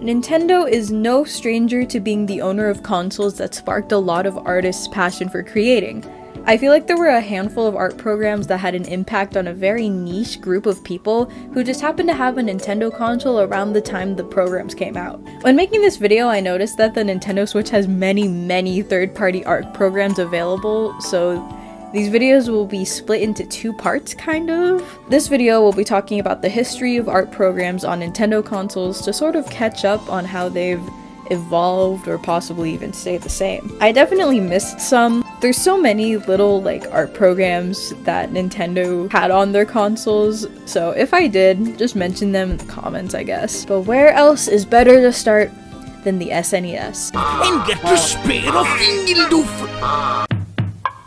Nintendo is no stranger to being the owner of consoles that sparked a lot of artists' passion for creating. I feel like there were a handful of art programs that had an impact on a very niche group of people who just happened to have a Nintendo console around the time the programs came out. When making this video, I noticed that the Nintendo Switch has many third-party art programs available, so these videos will be split into two parts, kind of. This video will be talking about the history of art programs on Nintendo consoles to sort of catch up on how they've evolved or possibly even stay the same. I definitely missed some. There's so many little art programs that Nintendo had on their consoles, so if I did, just mention them in the comments, I guess. But where else is better to start than the SNES?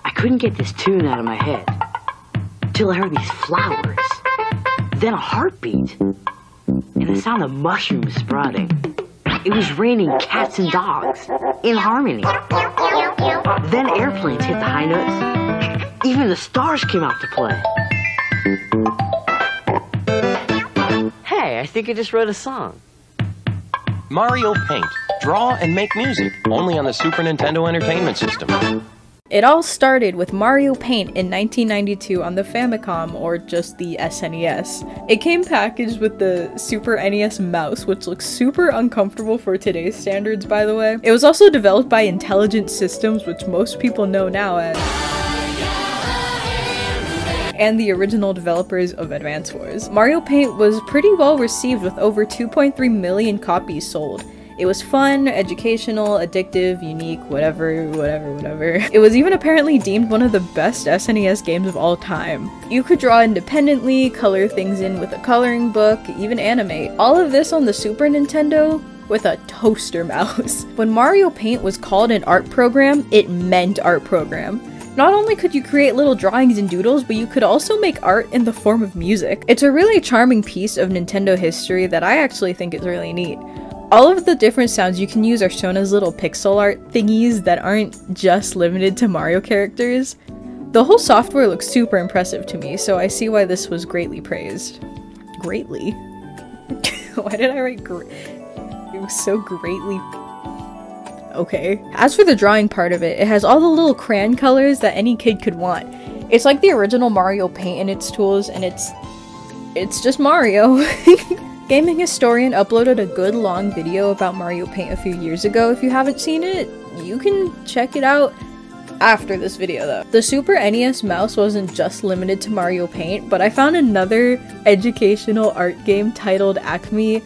I couldn't get this tune out of my head till I heard these flowers, then a heartbeat, and the sound of mushrooms sprouting. It was raining cats and dogs in harmony. Then airplanes hit the high notes. Even the stars came out to play. Hey, I think I just wrote a song. Mario Paint. Draw and make music. Only on the Super Nintendo Entertainment System. It all started with Mario Paint in 1992 on the Famicom, or just the SNES. It came packaged with the Super NES mouse, which looks super uncomfortable for today's standards, by the way. It was also developed by Intelligent Systems, which most people know now as, and the original developers of Advance Wars. Mario Paint was pretty well received with over 2.3 million copies sold. It was fun, educational, addictive, unique, whatever. It was even apparently deemed one of the best SNES games of all time. You could draw independently, color things in with a coloring book, even animate. All of this on the Super Nintendo with a toaster mouse. When Mario Paint was called an art program, it meant art program. Not only could you create little drawings and doodles, but you could also make art in the form of music. It's a really charming piece of Nintendo history that I actually think is really neat. All of the different sounds you can use are shown as little pixel art thingies that aren't just limited to Mario characters. The whole software looks super impressive to me, so I see why this was greatly praised. Greatly? Why did I write it was so greatly. Okay. As for the drawing part of it, it has all the little crayon colors that any kid could want. It's like the original Mario Paint and its tools, and it's just Mario. Gaming Historian uploaded a good long video about Mario Paint a few years ago. If you haven't seen it, you can check it out after this video though. The Super NES mouse wasn't just limited to Mario Paint, but I found another educational art game titled Acme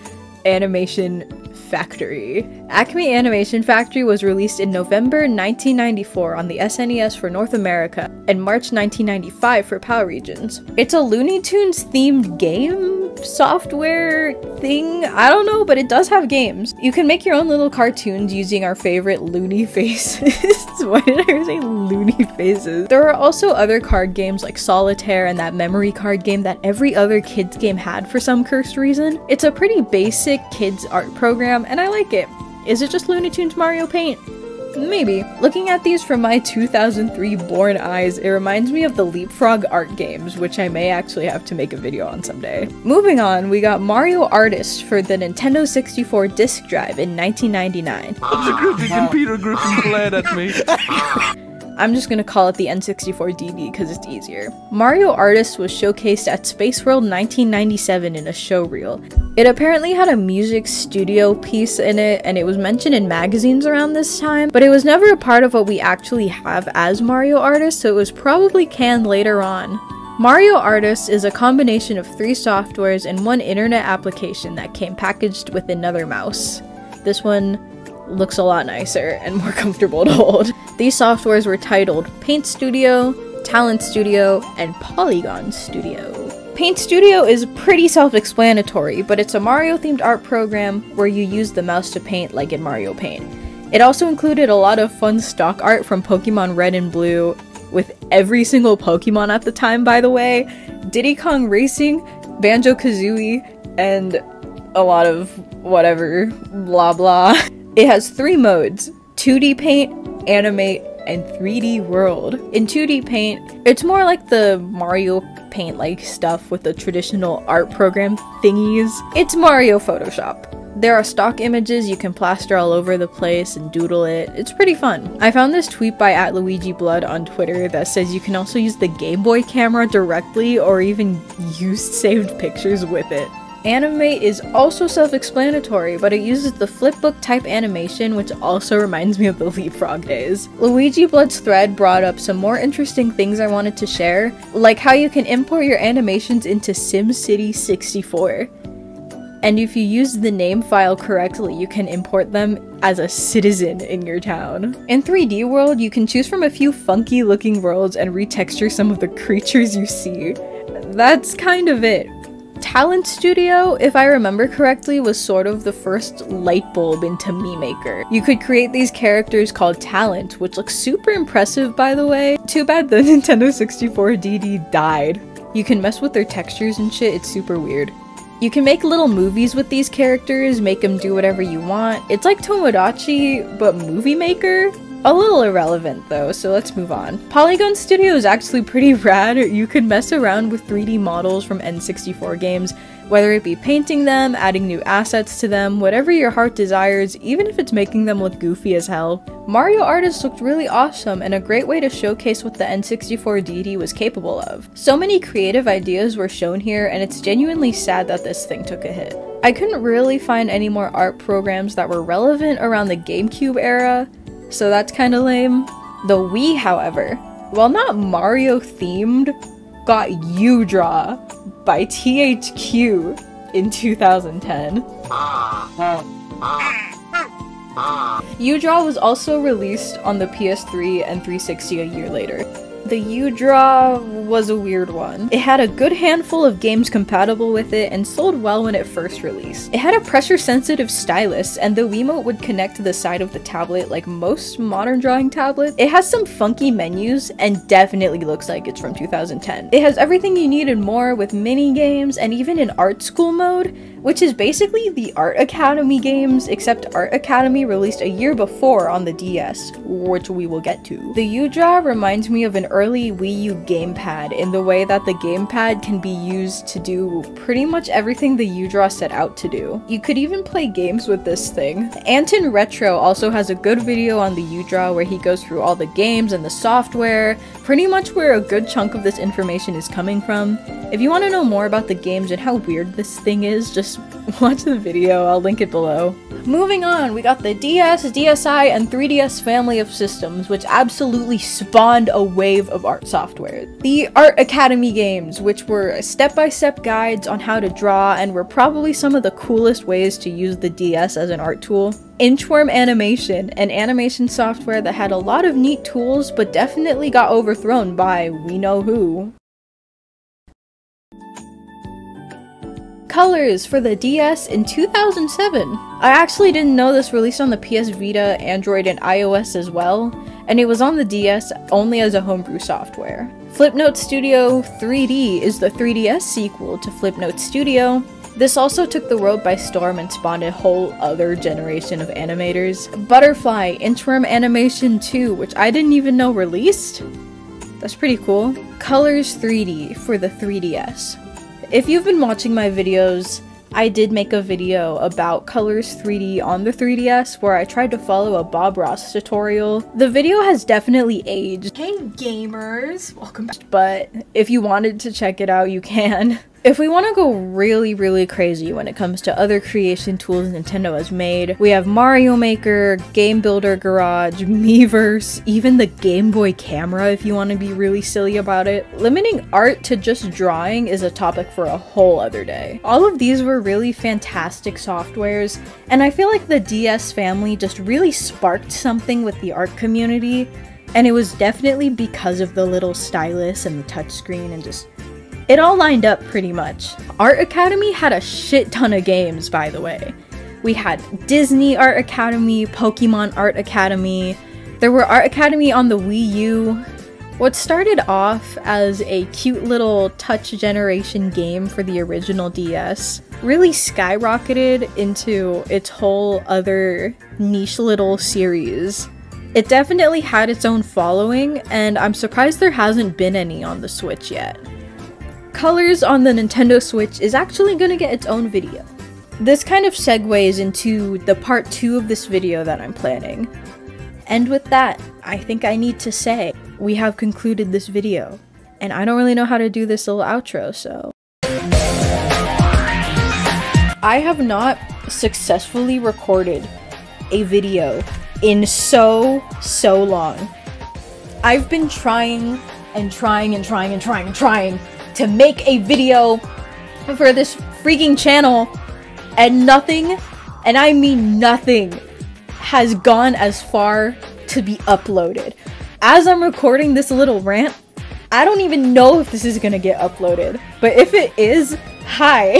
Animation Factory. Acme Animation Factory was released in November 1994 on the SNES for North America and March 1995 for PAL regions. It's a Looney Tunes themed game software thing. I don't know, but it does have games. You can make your own little cartoons using our favorite loony faces. Why did I say loony faces? There are also other card games like Solitaire and that memory card game that every other kids game had for some cursed reason. It's a pretty basic kids art program and I like it. Is it just Looney Tunes Mario Paint? Maybe. Looking at these from my 2003 born eyes, it reminds me of the Leapfrog art games, which I may actually have to make a video on someday. Moving on, we got Mario Artist for the Nintendo 64 disk drive in 1999. And Peter Griffin glared at me. I'm just gonna call it the N64DD because it's easier. Mario Artist was showcased at Space World 1997 in a showreel. It apparently had a music studio piece in it, and it was mentioned in magazines around this time, but it was never a part of what we actually have as Mario Artist, so it was probably canned later on. Mario Artist is a combination of 3 softwares and 1 internet application that came packaged with another mouse. This one looks a lot nicer and more comfortable to hold. These softwares were titled Paint Studio, Talent Studio, and Polygon Studio. Paint Studio is pretty self-explanatory, but it's a Mario-themed art program where you use the mouse to paint like in Mario Paint. It also included a lot of fun stock art from Pokemon Red and Blue, with every single Pokemon at the time, by the way, Diddy Kong Racing, Banjo-Kazooie, and a lot of whatever, blah blah. It has 3 modes: 2D Paint, Animate, and 3D World. In 2D Paint, it's more like the Mario Paint-like stuff with the traditional art program thingies. It's Mario Photoshop. There are stock images you can plaster all over the place and doodle it. It's pretty fun. I found this tweet by @LuigiBlood on Twitter that says you can also use the Game Boy camera directly or even use saved pictures with it. Animate is also self-explanatory, but it uses the flipbook type animation, which also reminds me of the Leapfrog days. LuigiBlood's thread brought up some more interesting things I wanted to share, like how you can import your animations into SimCity 64. And if you use the name file correctly, you can import them as a citizen in your town. In 3D World, you can choose from a few funky looking worlds and retexture some of the creatures you see. That's kind of it. Talent Studio, if I remember correctly, was sort of the first light bulb into Meme Maker. You could create these characters called Talent, which looks super impressive by the way. Too bad the Nintendo 64 DD died. You can mess with their textures and shit, it's super weird. You can make little movies with these characters, make them do whatever you want. It's like Tomodachi, but Movie Maker? A little irrelevant though, so let's move on. Polygon Studio is actually pretty rad. You could mess around with 3D models from N64 games, whether it be painting them, adding new assets to them, whatever your heart desires, even if it's making them look goofy as hell. Mario Artist looked really awesome and a great way to showcase what the N64 DD was capable of. So many creative ideas were shown here, and it's genuinely sad that this thing took a hit. I couldn't really find any more art programs that were relevant around the GameCube era, so that's kinda lame. The Wii, however, while not Mario themed, got uDraw by THQ in 2010. uDraw was also released on the PS3 and 360 a year later. The uDraw was a weird one. It had a good handful of games compatible with it and sold well when it first released. It had a pressure-sensitive stylus, and the Wiimote would connect to the side of the tablet like most modern drawing tablets. It has some funky menus and definitely looks like it's from 2010. It has everything you need and more, with mini games and even an art school mode, which is basically the Art Academy games, except Art Academy released a year before on the DS, which we will get to. The uDraw reminds me of an early Wii U gamepad in the way that the gamepad can be used to do pretty much everything the uDraw set out to do. You could even play games with this thing. Anton Retro also has a good video on the uDraw where he goes through all the games and the software, pretty much where a good chunk of this information is coming from. If you want to know more about the games and how weird this thing is, just watch the video, I'll link it below. Moving on, we got the DS, DSi, and 3DS family of systems, which absolutely spawned a wave of art software. The Art Academy games, which were step-by-step guides on how to draw and were probably some of the coolest ways to use the DS as an art tool. Inchworm Animation, an animation software that had a lot of neat tools but definitely got overthrown by we know who. Colors for the DS in 2007. I actually didn't know this released on the PS Vita, Android, and iOS as well, and it was on the DS only as a homebrew software. Flipnote Studio 3D is the 3DS sequel to Flipnote Studio. This also took the world by storm and spawned a whole other generation of animators. Butterfly Inchworm Animation 2, which I didn't even know released? That's pretty cool. Colors 3D for the 3DS. If you've been watching my videos, I did make a video about Colors 3D on the 3DS where I tried to follow a Bob Ross tutorial. The video has definitely aged. Hey gamers, welcome back. But if you wanted to check it out, you can. If we want to go really crazy when it comes to other creation tools Nintendo has made, we have Mario Maker, Game Builder Garage, Miiverse, even the Game Boy camera if you want to be really silly about it. Limiting art to just drawing is a topic for a whole other day. All of these were really fantastic softwares, and I feel like the DS family just really sparked something with the art community, and it was definitely because of the little stylus and the touchscreen and just it all lined up pretty much. Art Academy had a shit ton of games, by the way. We had Disney Art Academy, Pokemon Art Academy, there were Art Academy on the Wii U. What started off as a cute little touch generation game for the original DS really skyrocketed into its whole other niche little series. It definitely had its own following, and I'm surprised there hasn't been any on the Switch yet. Colors on the Nintendo Switch is actually gonna get its own video. this kind of segues into the part 2 of this video that I'm planning. And with that, I think I need to say, we have concluded this video. And I don't really know how to do this little outro, so... I have not successfully recorded a video in so long. I've been trying to make a video for this freaking channel, and nothing, and I mean nothing, has gone as far to be uploaded. As I'm recording this little rant, I don't even know if this is gonna get uploaded, but if it is, hi.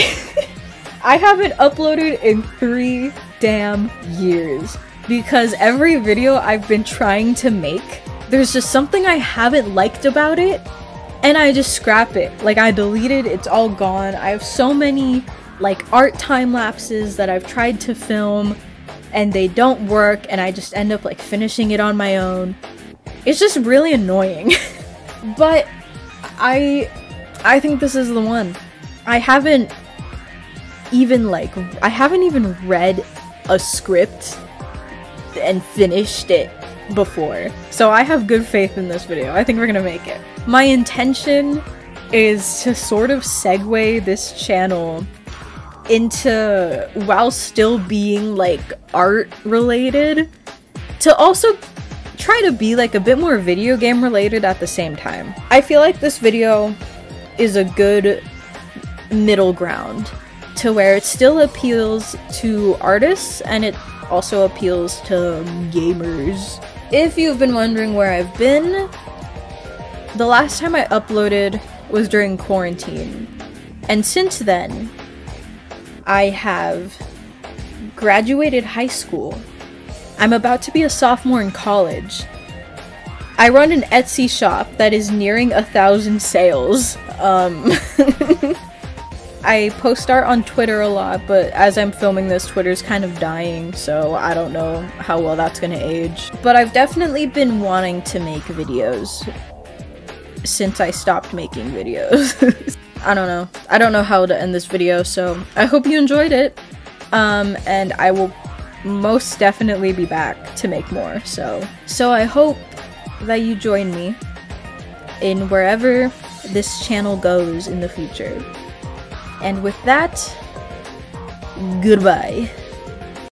I haven't uploaded in 3 damn years because every video I've been trying to make, there's just something I haven't liked about it and I just scrap it. Like, I delete it, it's all gone. I have so many like art time lapses that I've tried to film and they don't work, and I just end up like finishing it on my own. It's just really annoying. But I think this is the one. I haven't even read a script and finished it before, so I have good faith in this video. I think we're gonna make it. My intention is to sort of segue this channel into, while still being like art related, to also try to be like a bit more video game related at the same time. I feel like this video is a good middle ground to where it still appeals to artists and it also appeals to gamers. If you've been wondering where I've been, the last time I uploaded was during quarantine, and since then I have graduated high school. I'm about to be a sophomore in college. I run an Etsy shop that is nearing 1,000 sales. I post art on Twitter a lot, but as I'm filming this, Twitter's kind of dying, so I don't know how well that's gonna age. But I've definitely been wanting to make videos since I stopped making videos. I don't know how to end this video, so I hope you enjoyed it. And I will most definitely be back to make more, so I hope that you join me in wherever this channel goes in the future. And with that, goodbye.